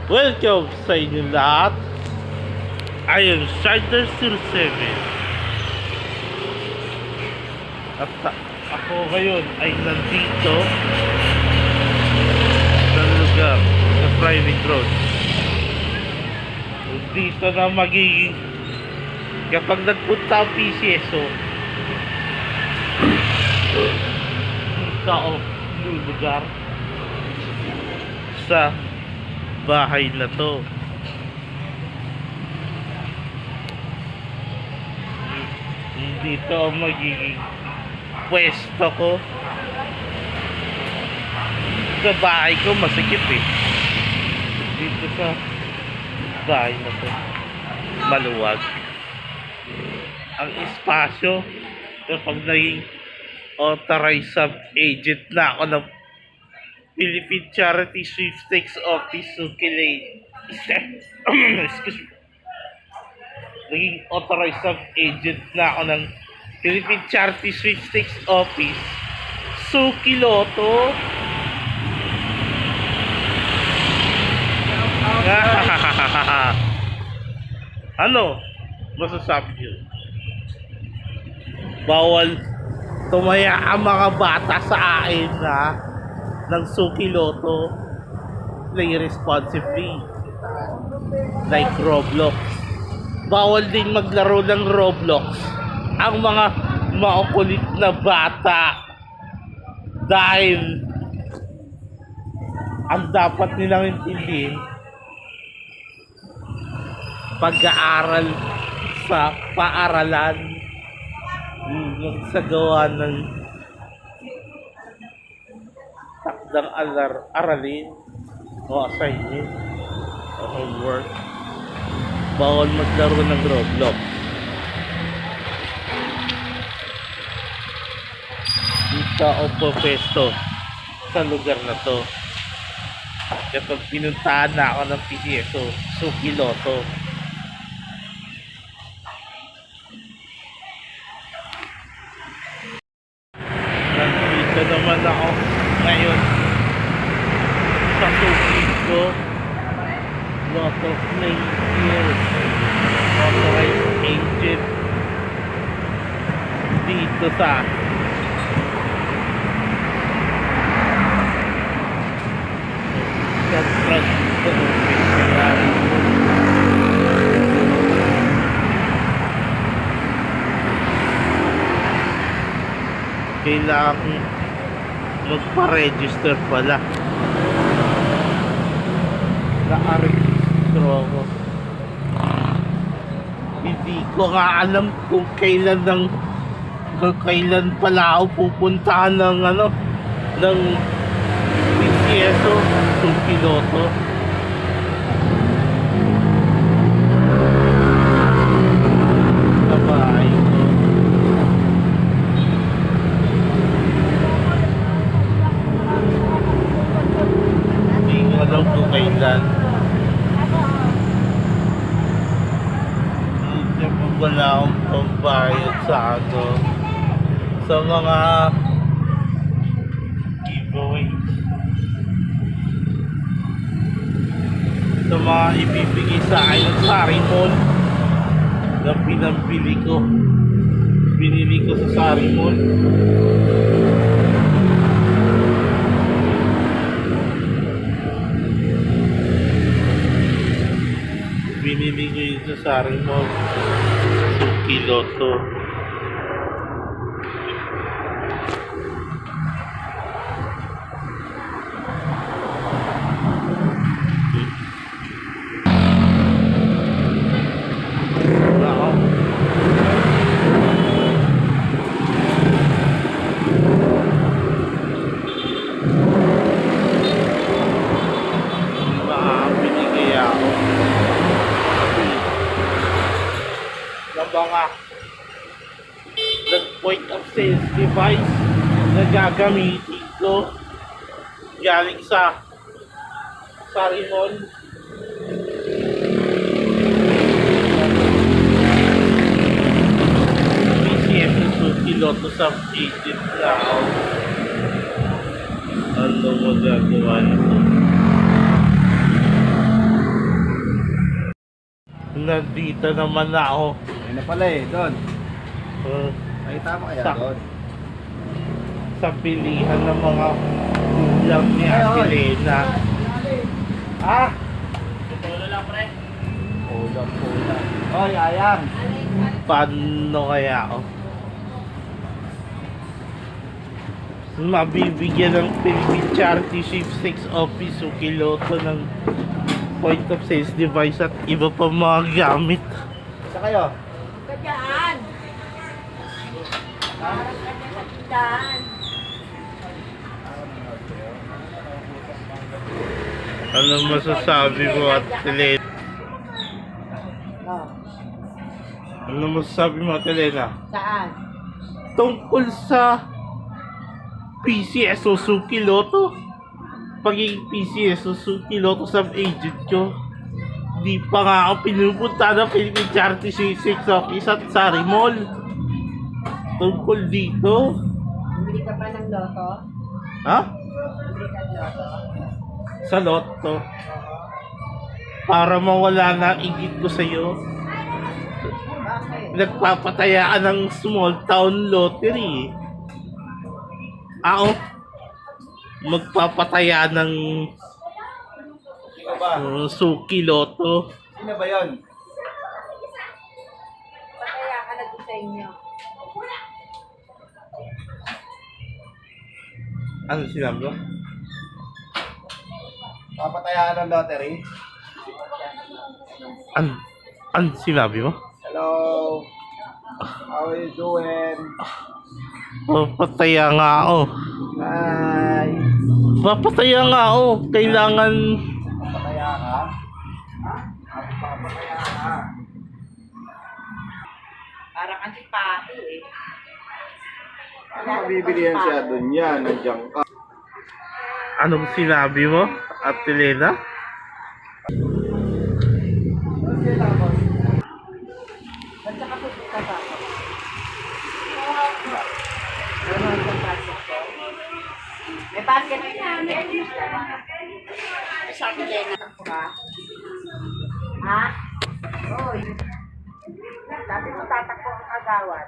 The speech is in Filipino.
Welcome sa inyo lahat. I am Shider07. At ako ngayon ay nandito sa lugar sa private road. Dito na magiging kapag nagpunta ang PCSO, dito ako lugar sa bahay na to. Dito ang magiging pwesto ko. Sa bahay ko masikip eh. Dito sa bahay na to maluwag ang espasyo. Kapag naging authorized sub-agent na ako ng Philippine Charity Sweepstakes Office Sukilay. Excuse me. Naging authorized sub-agent na ako ng Philippine Charity Sweepstakes Office Sukiloto. Ano masasabi niyo? Bawal tumaya ang mga bata sa akin na ng Sukiloto. Play responsibly like Roblox. Bawal din maglaro ng Roblox ang mga makukulit na bata, dahil ang dapat nilang intindihin, pag-aaral sa paaralan sa gawa ng takdang aralin o assignment o homework. Bawal maglaro ng Roblox. Dito ako pwesto sa lugar na to. Kapag pinuntahan na ako ng PCSO Sukiloto. Nandito naman ako ngayon sa Sukiloto. Lot of players, authorized agent dito sa Francisco Ferrari. Kailangan magpa-register pala. Na-register ako. Hindi ko nga alam kung kailan pala ako pupuntahan ng ng PCSO Sukiloto. Sa bahay ko. Hindi ko alam kung kailan. Wala akong pambayad sa sa mga giveaways, sa mga ibibigay sa akin ng Sari Mall na binili ko sa Sari Mall. Binili ko yun sa Sari Mall Sukiloto. Mga point of sales device na gagamitin ko galing sa Sari Mall. PCSO Sukiloto sub-agent na ako. Ano mo gagawa nito? nandito naman ako. Ayun na pala eh, doon. Uh, Nakita mo kaya Sa- doon? sa pilihan ng mga ulam ni Ate Lena. Ah! Ulam. Oy, ayang. Paano kaya ako? Mabibigyan ng Philippine Charity Sweepstakes Office o Kiloto ng point of sales device at iba pa mga gamit. Isa kayo? Kadyan! Kadyan! Ano masasabi mo, Ate Lena? Oh, Ano masasabi mo, Ate Lena? saan? Tungkol sa PCS o Suki Lotto. Pagiging PCS o Suki Lotto sub agent ko. Di pa nga ako pinupunta ng Philippine Charity Sweepstakes Office at Sari Mall. Tungkol dito. Bumili ka pa ng loto? Ha? Bumili ka ng loto? Sa Lotto. Para mawala na ang ingit ko sa'yo. Bakit? Nagpapatayaan ng small town lottery. Ako, magpapataya ng Sino ba? Suki Lotto. Sino ba yun? Pataya ka na doon sa inyo. Ano sinabi ko? Papatayaan ng lottery? Ano sinabi mo? Hello? How are you doing? Papataya nga ako. Hi! Papataya nga ako. Kailangan... Papataya ka? Papataya ka? Parang kasi pati eh. Ano mabibilihan siya doon yan? Nandiyan ka. Anong sinabi mo, Ate Lena? Ba't saka pupunta ba ako? Ano ang basket ko? May basket ko na. Sa akin din ako ka. Ha? Oy. Sabi mo tatakbo ang agawad.